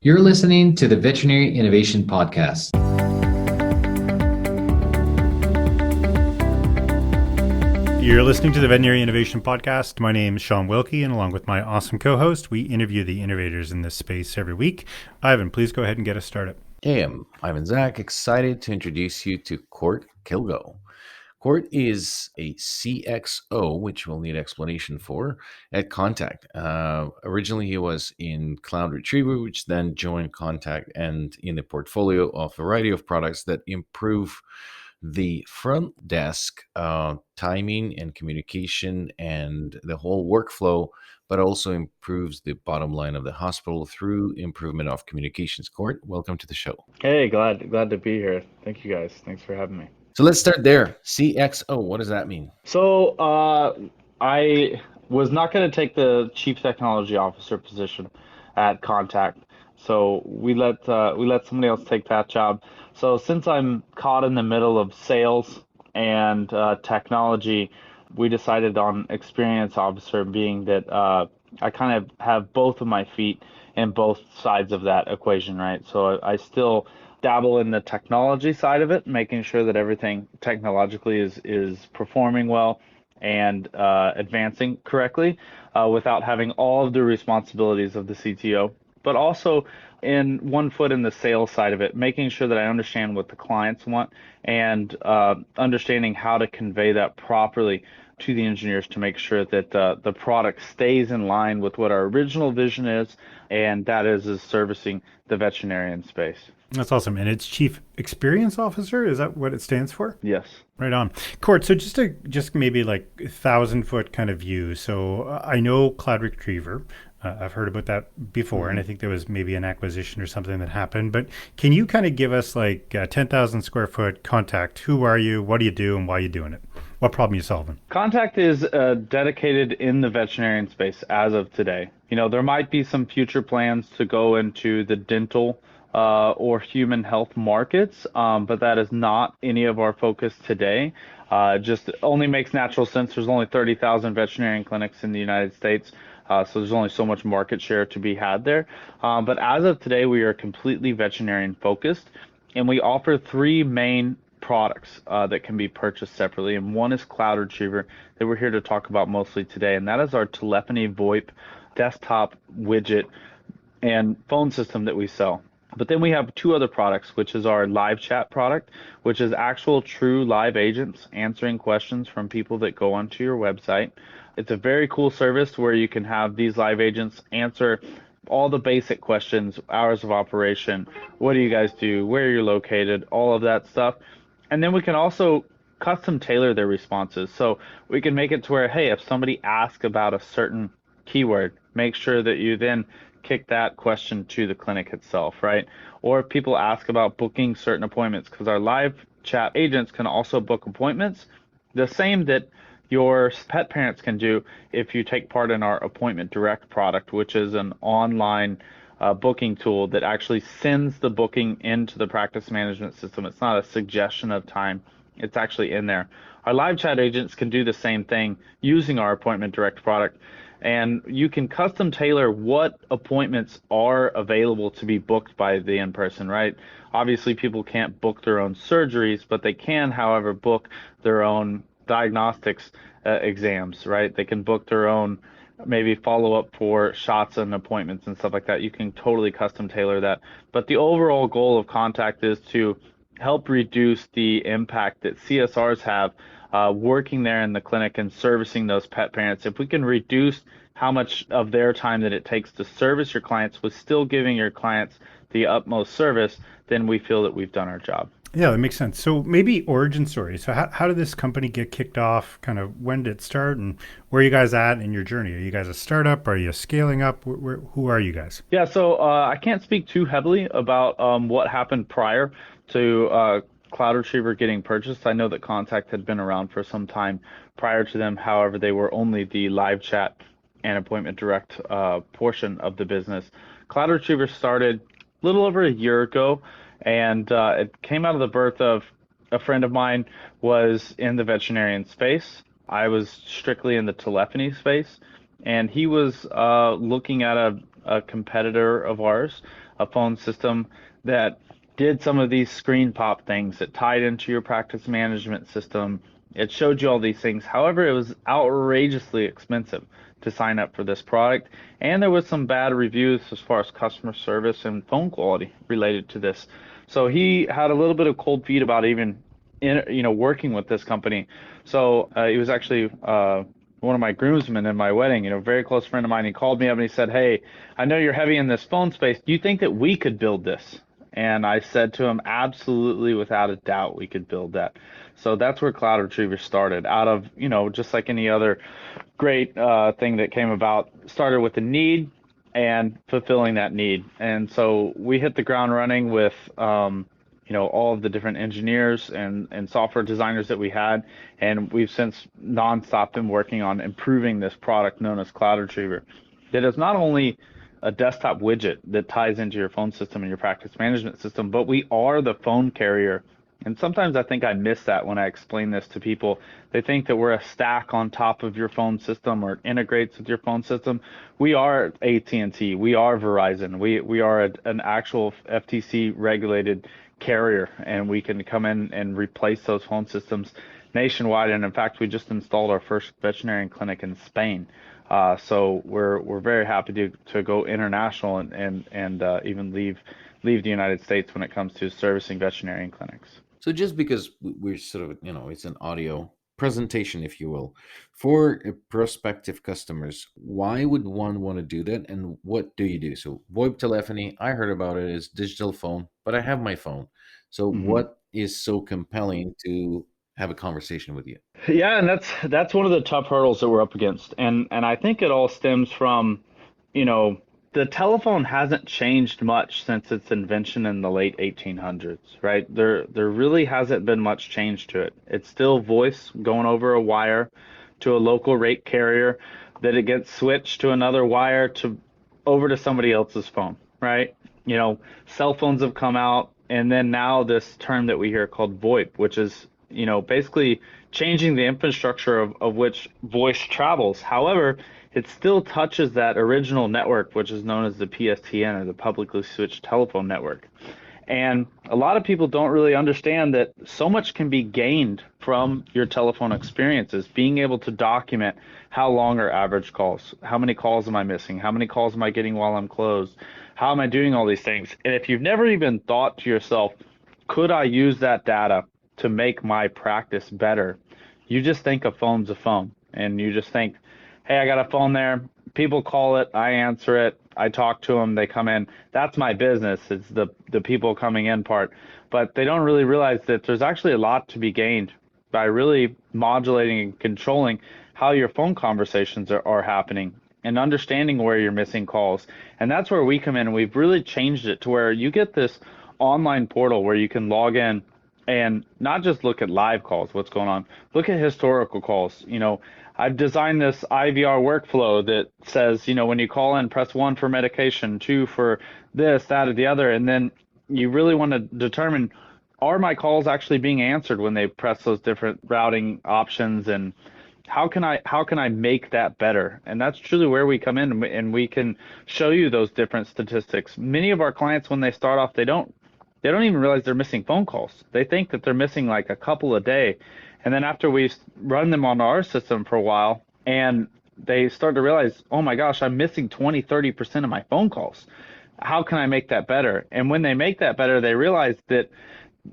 You're listening to the Veterinary Innovation Podcast. You're listening to the Veterinary Innovation Podcast. My name is Shawn Wilkie, and along with my awesome co-host, we interview the innovators in this space every week. Ivan, please go ahead and get us started. Hey, I'm Ivan Zach, excited to introduce you to Court Killgo. Court is a CXO, which we'll need explanation for, at Kontak. Originally, he was in Cloud Retriever, which then joined Kontak, and in the portfolio of a variety of products that improve the front desk timing and communication and the whole workflow, but also improves the bottom line of the hospital through improvement of communications. Court, welcome to the show. Hey, glad to be here. Thank you guys. Thanks for having me. So let's start there. CXO, what does that mean? So, I was not going to take the chief technology officer position at Kontak, so we let somebody else take that job. So since I'm caught in the middle of sales and technology, we decided on experience officer, being that I kind of have both of my feet in both sides of that equation, right? So I still dabble in the technology side of it, making sure that everything technologically is performing well and advancing correctly without having all of the responsibilities of the CTO, but also in one foot in the sales side of it, making sure that I understand what the clients want and understanding how to convey that properly to the engineers to make sure that the product stays in line with what our original vision is, and that is servicing the veterinarian space. That's awesome. And it's Chief Experience Officer? Is that what it stands for? Yes. Right on. Court, so just maybe like 1,000-foot kind of view. So I know Cloud Retriever. I've heard about that before, and I think there was maybe an acquisition or something that happened. But can you kind of give us like 10,000 square foot Kontak? Who are you? What do you do? And why are you doing it? What problem are you solving? Kontak is dedicated in the veterinarian space as of today. You know, there might be some future plans to go into the dental or human health markets, but that is not any of our focus today. Just only makes natural sense. There's only 30,000 veterinarian clinics in the United States. So there's only so much market share to be had there. But as of today, we are completely veterinarian focused, and we offer three main products that can be purchased separately. And one is Cloud Retriever that we're here to talk about mostly today. And that is our telephony VoIP desktop widget and phone system that we sell. But then we have two other products, which is our live chat product, which is actual true live agents answering questions from people that go onto your website. It's a very cool service where you can have these live agents answer all the basic questions: hours of operation, what do you guys do, where you're located, all of that stuff. And then we can also custom tailor their responses. So we can make it to where, hey, if somebody asks about a certain keyword, make sure that you then kick that question to the clinic itself, right? Or if people ask about booking certain appointments, because our live chat agents can also book appointments, the same that your pet parents can do if you take part in our Appointment Direct product, which is an online booking tool that actually sends the booking into the practice management system. It's not a suggestion of time. It's actually in there. Our live chat agents can do the same thing using our Appointment Direct product. And you can custom tailor what appointments are available to be booked by the in-person, right? Obviously, people can't book their own surgeries, but they can, however, book their own diagnostics exams, right? They can book their own maybe follow up for shots and appointments and stuff like that. You can totally custom tailor that. But the overall goal of Kontak is to help reduce the impact that CSRs have working there in the clinic and servicing those pet parents. If we can reduce how much of their time that it takes to service your clients with still giving your clients the utmost service, then we feel that we've done our job. Yeah, that makes sense. So maybe origin story. So how did this company get kicked off? Kind of when did it start, and where are you guys at in your journey? Are you guys a startup? Are you scaling up? Who are you guys? Yeah, so I can't speak too heavily about what happened prior to Cloud Retriever getting purchased. I know that Kontak had been around for some time prior to them. However, they were only the live chat and Appointment Direct portion of the business. Cloud Retriever started a little over a year ago, and it came out of the birth of a friend of mine was in the veterinarian space. I was strictly in the telephony space, and he was looking at a competitor of ours a phone system that did some of these screen pop things that tied into your practice management system. It showed you all these things. However, it was outrageously expensive to sign up for this product, and there was some bad reviews as far as customer service and phone quality related to this. So he had a little bit of cold feet about even working with this company. So he was actually one of my groomsmen in my wedding, very close friend of mine. He called me up and he said, "Hey, I know you're heavy in this phone space. Do you think that we could build this?" And I said to him, absolutely, without a doubt, we could build that. So that's where Cloud Retriever started, out of, just like any other great thing that came about, started with a need and fulfilling that need. And so we hit the ground running with, all of the different engineers and software designers that we had. And we've since nonstop been working on improving this product known as Cloud Retriever. That is not only a desktop widget that ties into your phone system and your practice management system, but we are the phone carrier. And sometimes I think I miss that when I explain this to people. They think that we're a stack on top of your phone system or it integrates with your phone system. We are AT&T. We are Verizon. We are an actual FTC regulated carrier, and we can come in and replace those phone systems nationwide. And in fact, we just installed our first veterinarian clinic in Spain. So we're very happy to go international and even leave the United States when it comes to servicing veterinarian clinics. So just because we're sort of, it's an audio presentation, if you will, for prospective customers, why would one want to do that? And what do you do? So VoIP telephony, I heard about it as digital phone, but I have my phone. So what is so compelling to have a conversation with you? Yeah, and that's one of the tough hurdles that we're up against. And I think it all stems from, the telephone hasn't changed much since its invention in the late 1800s, right? There really hasn't been much change to it. It's still voice going over a wire to a local rate carrier, that it gets switched to another wire to over to somebody else's phone, right? Cell phones have come out, and then now this term that we hear called VoIP, which is, basically changing the infrastructure of which voice travels. However, it still touches that original network, which is known as the PSTN, or the publicly switched telephone network. And a lot of people don't really understand that so much can be gained from your telephone experiences, being able to document how long are average calls, how many calls am I missing, how many calls am I getting while I'm closed, how am I doing all these things. And if you've never even thought to yourself, could I use that data to make my practice better? You just think a phone's a phone, and you just think, hey, I got a phone there. People call it, I answer it, I talk to them, they come in. That's my business. It's the people coming in part. But they don't really realize that there's actually a lot to be gained by really modulating and controlling how your phone conversations are happening and understanding where you're missing calls. And that's where we come in, and we've really changed it to where you get this online portal where you can log in and not just look at live calls, what's going on, look at historical calls. I've designed this IVR workflow that says, when you call in, press 1 for medication, 2 for this, that, or the other. And then you really want to determine, are my calls actually being answered when they press those different routing options, and how can I make that better? And that's truly where we come in, and we can show you those different statistics. Many of our clients, when they start off, they don't even realize they're missing phone calls. They think that they're missing like a couple a day. And then after we run them on our system for a while, and they start to realize, oh my gosh, I'm missing 20, 30% of my phone calls. How can I make that better? And when they make that better, they realize that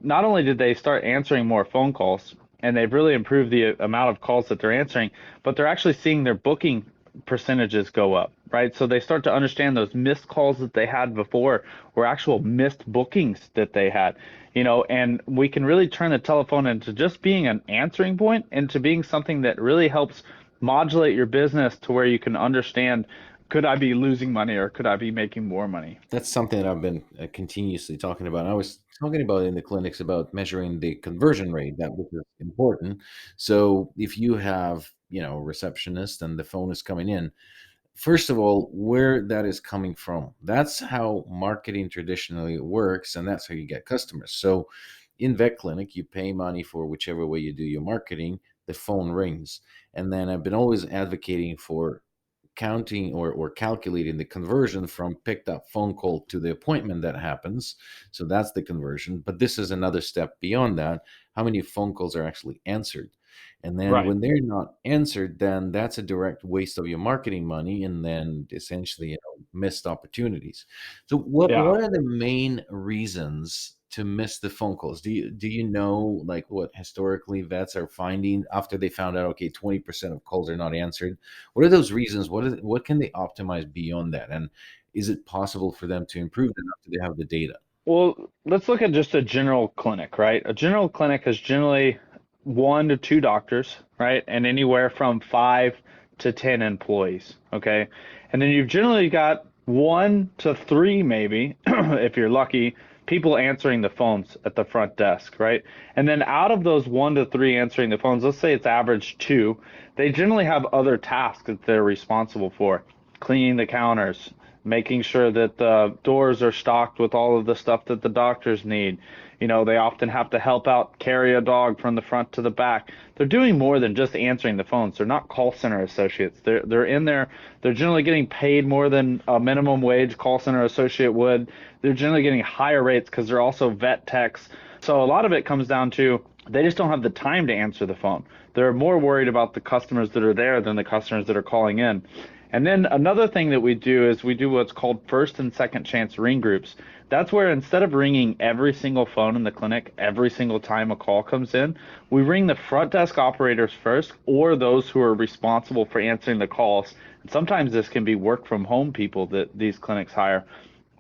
not only did they start answering more phone calls, and they've really improved the amount of calls that they're answering, but they're actually seeing their booking percentages go up, right? So they start to understand those missed calls that they had before were actual missed bookings that they had, and we can really turn the telephone into just being an answering point, into being something that really helps modulate your business to where you can understand, could I be losing money or could I be making more money? That's something that I've been continuously talking about. I was talking about in the clinics about measuring the conversion rate, that which is important. So if you have, a receptionist and the phone is coming in, first of all, where that is coming from, that's how marketing traditionally works, and that's how you get customers. So in vet clinic, you pay money for whichever way you do your marketing, the phone rings. And then I've been always advocating for counting or calculating the conversion from picked up phone call to the appointment that happens. So that's the conversion. But this is another step beyond that. How many phone calls are actually answered? And then Right. when they're not answered, then that's a direct waste of your marketing money and then essentially, missed opportunities. So Yeah. what are the main reasons to miss the phone calls? Do you know, like, what historically vets are finding after they found out, okay, 20% of calls are not answered? What are those reasons? What can they optimize beyond that? And is it possible for them to improve them after they have the data? Well, let's look at just a general clinic, right? A general clinic is generally 1 to 2 doctors, right? And anywhere from 5 to 10 employees, okay? And then you've generally got 1 to 3, maybe, if you're lucky, people answering the phones at the front desk, right? And then out of those 1 to 3 answering the phones, let's say it's average 2, they generally have other tasks that they're responsible for: cleaning the counters, making sure that the doors are stocked with all of the stuff that the doctors need. They often have to help out carry a dog from the front to the back. They're doing more than just answering the phones. They're not call center associates. They're in there. They're generally getting paid more than a minimum wage call center associate would. They're generally getting higher rates because they're also vet techs. So a lot of it comes down to they just don't have the time to answer the phone. They're more worried about the customers that are there than the customers that are calling in. And then another thing that we do is we do what's called first and second chance ring groups. That's where instead of ringing every single phone in the clinic every single time a call comes in, we ring the front desk operators first, or those who are responsible for answering the calls. And sometimes this can be work from home people that these clinics hire.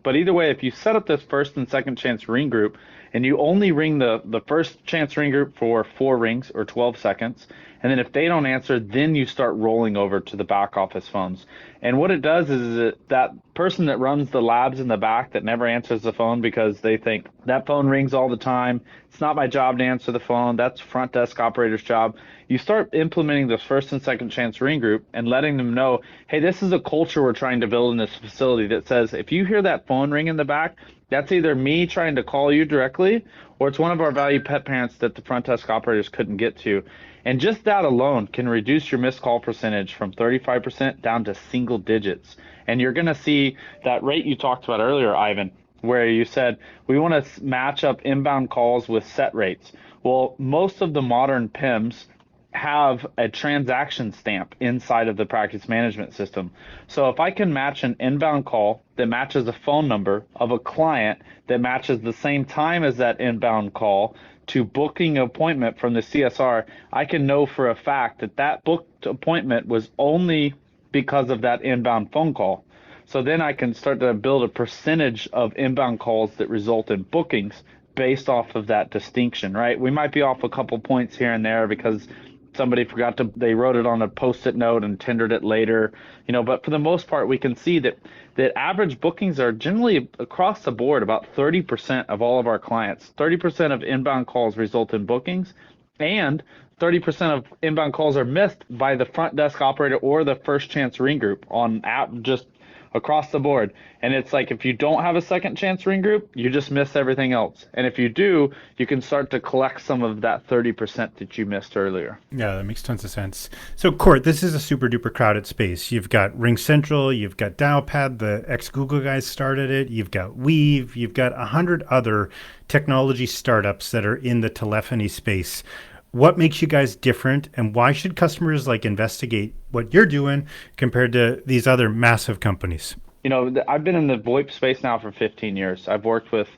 But either way, if you set up this first and second chance ring group and you only ring the first chance ring group for 4 rings or 12 seconds, and then if they don't answer, then you start rolling over to the back office phones. And what it does is that person that runs the labs in the back that never answers the phone because they think that phone rings all the time, it's not my job to answer the phone, that's front desk operator's job. You start implementing this first and second chance ring group and letting them know, hey, this is a culture we're trying to build in this facility that says if you hear that phone ring in the back, that's either me trying to call you directly or it's one of our valued pet parents that the front desk operators couldn't get to. And just that alone can reduce your missed call percentage from 35% down to single digits. And you're going to see that rate you talked about earlier, Ivan, where you said we want to match up inbound calls with set rates. Well, most of the modern PIMs have a transaction stamp inside of the practice management system. So if I can match an inbound call that matches a phone number of a client that matches the same time as that inbound call to booking an appointment from the CSR, I can know for a fact that that booked appointment was only because of that inbound phone call. So then I can start to build a percentage of inbound calls that result in bookings based off of that distinction, right? We might be off a couple points here and there because somebody forgot to, they wrote it on a post-it note and tendered it later, but for the most part, we can see that average bookings are generally across the board about 30% of all of our clients. 30% of inbound calls result in bookings, and 30% of inbound calls are missed by the front desk operator or the first chance ring group on app, just across the board. And it's like if you don't have a second chance ring group, you just miss everything else. And if you do, you can start to collect some of that 30% that you missed earlier. Yeah, that makes tons of sense. So, Court, this is a super duper crowded space. You've got Ring Central, you've got Dialpad, the ex-Google guys started it, you've got Weave, you've got 100 other technology startups that are in the telephony space. What makes you guys different, and why should customers investigate what you're doing compared to these other massive companies? I've been in the VoIP space now for 15 years. I've worked with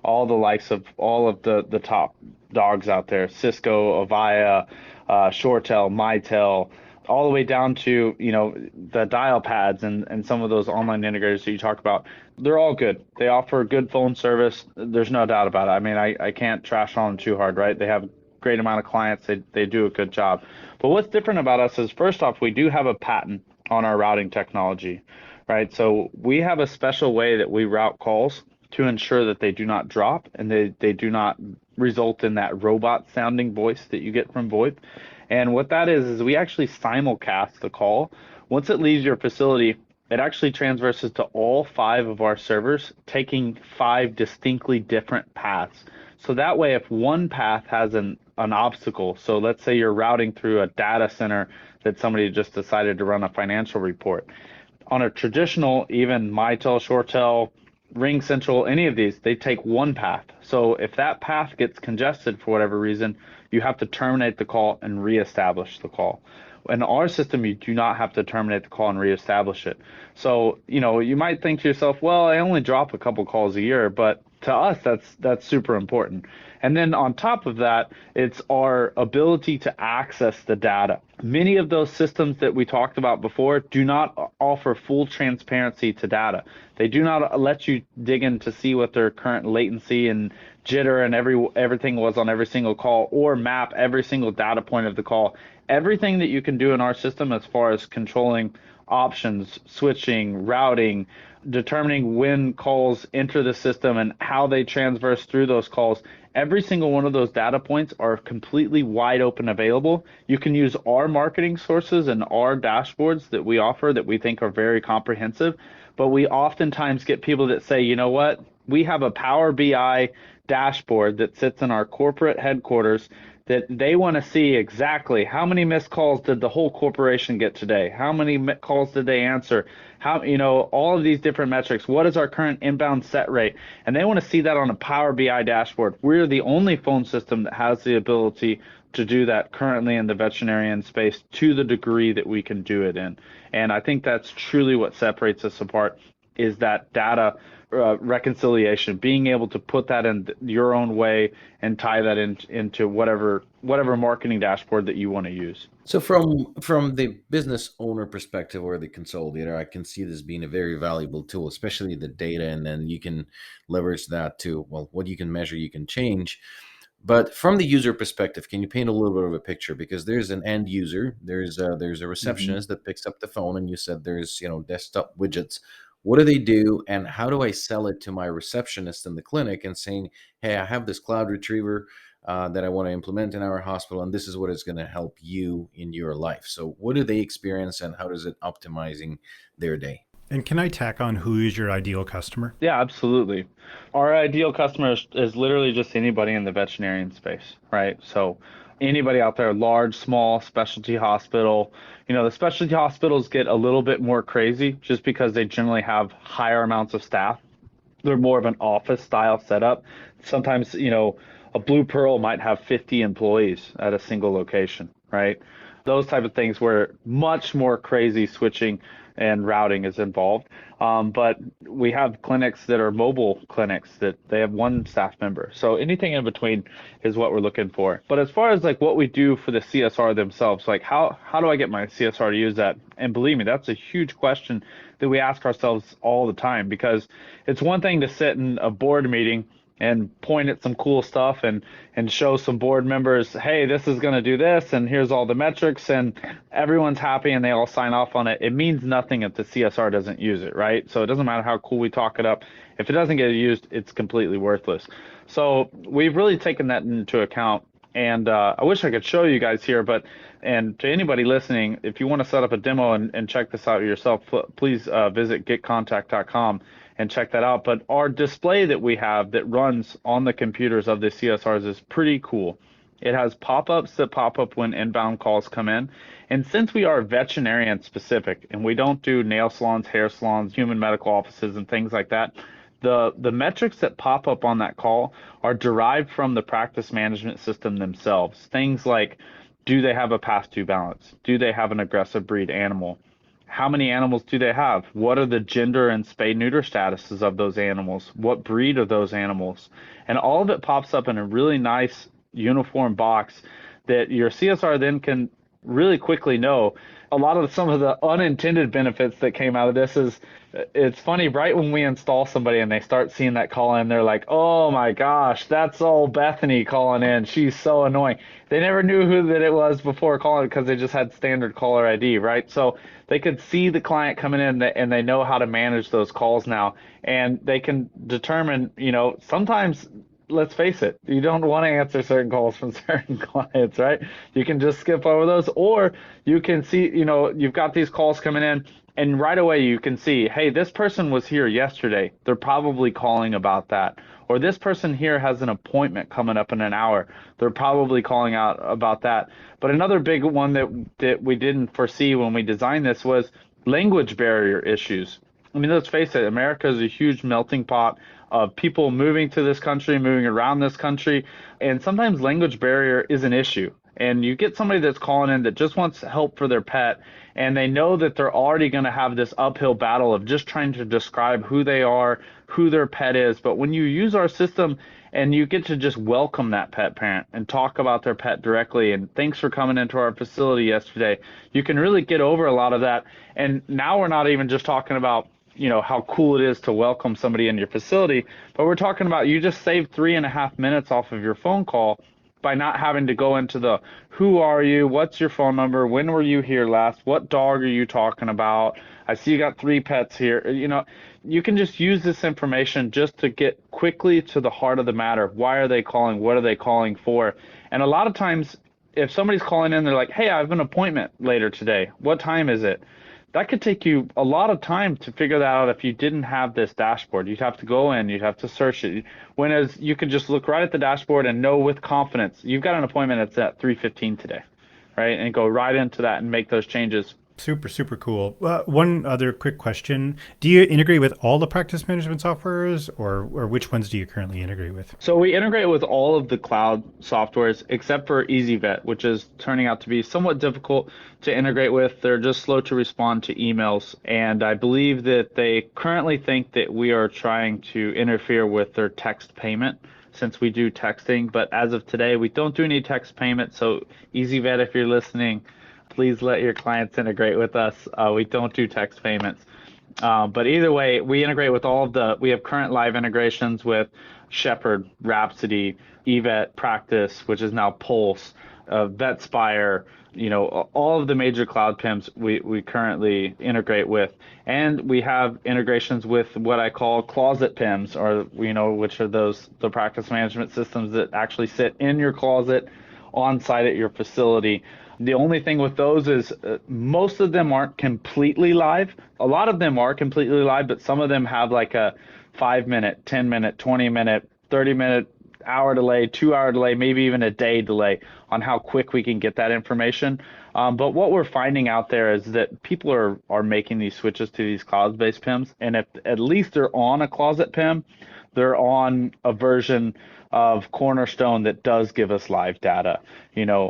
all the likes of all of the top dogs out there: Cisco, Avaya, ShoreTel, Mitel, all the way down to the dial pads and some of those online integrators that you talk about. They're all good. They offer good phone service. There's no doubt about it. I mean, I can't trash on them too hard, right? They have great amount of clients. They do a good job. But what's different about us is, first off, we do have a patent on our routing technology, right? So we have a special way that we route calls to ensure that they do not drop and they do not result in that robot sounding voice that you get from VoIP. And what that is we actually simulcast the call. Once it leaves your facility, it actually transverses to all 5 of our servers, taking 5 distinctly different paths. So that way, if one path has a an obstacle. So let's say you're routing through a data center that somebody just decided to run a financial report. On a traditional, even Mitel, ShoreTel, Ring Central, any of these, they take one path. So if that path gets congested for whatever reason, you have to terminate the call and reestablish the call. In our system, you do not have to terminate the call and reestablish it. So, you might think to yourself, well, I only drop a couple calls a year, but to us, that's super important. And then on top of that, it's our ability to access the data. Many of those systems that we talked about before do not offer full transparency to data. They do not let you dig in to see what their current latency and jitter and everything was on every single call, or map every single data point of the call. Everything that you can do in our system as far as controlling options, switching, routing, determining when calls enter the system and how they transverse through those calls, every single one of those data points are completely wide open available. You can use our marketing sources and our dashboards that we offer that we think are very comprehensive, but we oftentimes get people that say, you know what, we have a Power BI dashboard that sits in our corporate headquarters that they want to see exactly how many missed calls did the whole corporation get today? How many calls did they answer? How, all of these different metrics. What is our current inbound set rate? And they want to see that on a Power BI dashboard. We're the only phone system that has the ability to do that currently in the veterinarian space to the degree that we can do it in. And I think that's truly what separates us apart, is that data reconciliation, being able to put that in your own way and tie that into whatever marketing dashboard that you want to use. So from the business owner perspective or the consolidator, I can see this being a very valuable tool, especially the data, and then you can leverage that to, well, what you can measure, you can change. But from the user perspective, can you paint a little bit of a picture? Because there's an end user, there's a receptionist that picks up the phone, and you said there's desktop widgets. What do they do, and how do I sell it to my receptionist in the clinic and saying, hey, I have this cloud retriever that I want to implement in our hospital, and this is what it's going to help you in your life. So what do they experience, and how does it optimizing their day? And can I tack on who is your ideal customer? Yeah, absolutely. Our ideal customer is literally just anybody in the veterinarian space, right? So anybody out there, large, small, specialty hospital. The specialty hospitals get a little bit more crazy just because they generally have higher amounts of staff. They're more of an office style setup. Sometimes, a Blue Pearl might have 50 employees at a single location, right? Those type of things where much more crazy switching and routing is involved. But we have clinics that are mobile clinics that they have one staff member. So anything in between is what we're looking for. But as far as like what we do for the CSR themselves, like how do I get my CSR to use that? And believe me, that's a huge question that we ask ourselves all the time, because it's one thing to sit in a board meeting and point at some cool stuff and show some board members, hey, this is going to do this, and here's all the metrics, and everyone's happy and they all sign off on it. It means nothing if the CSR doesn't use it, right? So it doesn't matter how cool we talk it up. If it doesn't get used, it's completely worthless. So we've really taken that into account. And I wish I could show you guys here, and to anybody listening, if you want to set up a demo and check this out yourself, please visit getkontak.com and check that out. But our display that we have that runs on the computers of the CSRs is pretty cool. It has pop-ups that pop up when inbound calls come in. And since we are veterinarian specific and we don't do nail salons, hair salons, human medical offices, and things like that, the metrics that pop up on that call are derived from the practice management system themselves. Things like, do they have a past due balance? Do they have an aggressive breed animal? How many animals do they have? What are the gender and spay-neuter statuses of those animals? What breed are those animals? And all of it pops up in a really nice uniform box that your CSR then can really quickly know. A lot of some of the unintended benefits that came out of this is, it's funny, right when we install somebody and they start seeing that call in, they're like, oh my gosh, that's old Bethany calling in. She's so annoying. They never knew who that it was before calling because they just had standard caller ID, right? So they could see the client coming in and they know how to manage those calls now. And they can determine, sometimes let's face it, you don't want to answer certain calls from certain clients, right? You can just skip over those, or you can see, you've got these calls coming in, and right away you can see, hey, this person was here yesterday. They're probably calling about that. Or this person here has an appointment coming up in an hour. They're probably calling out about that. But another big one that we didn't foresee when we designed this was language barrier issues. I mean, let's face it, America is a huge melting pot of people moving to this country, moving around this country, and sometimes language barrier is an issue. And you get somebody that's calling in that just wants help for their pet, and they know that they're already going to have this uphill battle of just trying to describe who they are, who their pet is. But when you use our system and you get to just welcome that pet parent and talk about their pet directly, and thanks for coming into our facility yesterday, you can really get over a lot of that. And now we're not even just talking about how cool it is to welcome somebody in your facility, but we're talking about you just saved 3.5 minutes off of your phone call by not having to go into the who are you, what's your phone number, when were you here last, what dog are you talking about, I see you got 3 pets here. You can just use this information just to get quickly to the heart of the matter. Why are they calling? What are they calling for? And a lot of times if somebody's calling in, they're like, hey, I have an appointment later today. What time is it? That could take you a lot of time to figure that out if you didn't have this dashboard. You'd have to go in, you'd have to search it. Whereas you could just look right at the dashboard and know with confidence, you've got an appointment that's at 3:15 today, right? And go right into that and make those changes. Super, super cool. One other quick question. Do you integrate with all the practice management softwares, or which ones do you currently integrate with? So we integrate with all of the cloud softwares except for EasyVet, which is turning out to be somewhat difficult to integrate with. They're just slow to respond to emails. And I believe that they currently think that we are trying to interfere with their text payment since we do texting. But as of today, we don't do any text payment. So EasyVet, if you're listening, please let your clients integrate with us. We don't do text payments. But either way, we integrate with we have current live integrations with Shepherd, Rhapsody, eVet Practice, which is now Pulse, VetSpire, all of the major cloud PIMs we currently integrate with. And we have integrations with what I call closet PIMs, or, which are the practice management systems that actually sit in your closet on site at your facility. The only thing with those is most of them aren't completely live. A lot of them are completely live, but some of them have like a 5-minute, 10-minute, 20-minute, 30-minute, hour delay, 2-hour delay, maybe even a day delay on how quick we can get that information. But what we're finding out there is that people are making these switches to these cloud-based PIMs, and if at least they're on a closet PIM, they're on a version of Cornerstone that does give us live data,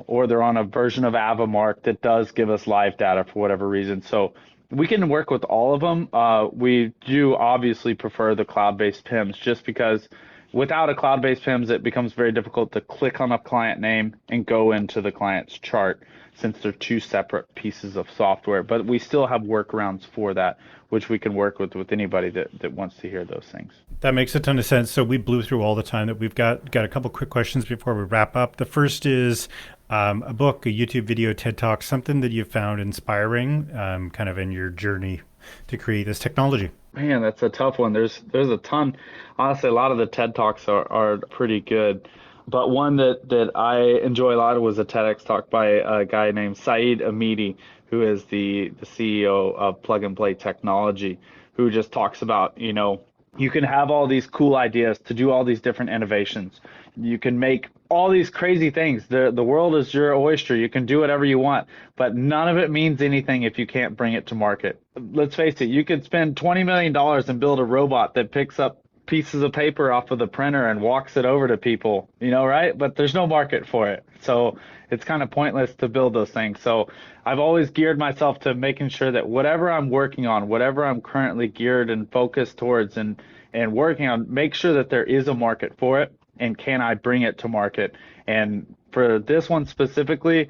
or they're on a version of Avamark that does give us live data for whatever reason. So we can work with all of them. We do obviously prefer the cloud-based PIMs just because without a cloud-based PIMs, it becomes very difficult to click on a client name and go into the client's chart since they're 2 separate pieces of software. But we still have workarounds for that, which we can work with anybody that wants to hear those things. That makes a ton of sense. So we blew through all the time that we've got a couple quick questions before we wrap up. The first is a book, a YouTube video, TED Talk, something that you found inspiring kind of in your journey to create this technology. Man, that's a tough one. There's a ton. Honestly, a lot of the TED Talks are pretty good. But one that I enjoy a lot was a TEDx talk by a guy named Saeed Amidi, who is the CEO of Plug and Play Technology, who just talks about, you can have all these cool ideas to do all these different innovations. You can make all these crazy things. The world is your oyster. You can do whatever you want, but none of it means anything if you can't bring it to market. Let's face it, you could spend $20 million and build a robot that picks up pieces of paper off of the printer and walks it over to people, right? But there's no market for it. So it's kind of pointless to build those things. So I've always geared myself to making sure that whatever I'm working on, whatever I'm currently geared and focused towards and working on, make sure that there is a market for it. And can I bring it to market? And for this one specifically,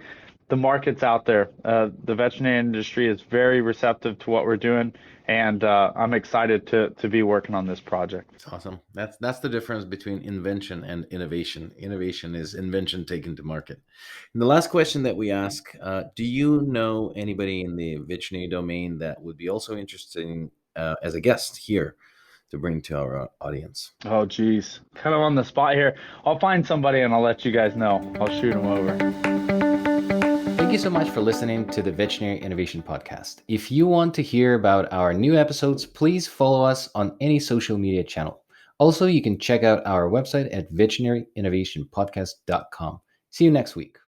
the market's out there. The veterinary industry is very receptive to what we're doing, and I'm excited to be working on this project. It's awesome. That's the difference between invention and innovation. Innovation is invention taken to market. And the last question that we ask, do you know anybody in the veterinary domain that would be also interested in, as a guest here? to bring to our audience? Oh, geez. Kind of on the spot here. I'll find somebody and I'll let you guys know. I'll shoot them over. Thank you so much for listening to the Veterinary Innovation Podcast. If you want to hear about our new episodes, please follow us on any social media channel. Also, you can check out our website at veterinaryinnovationpodcast.com. See you next week.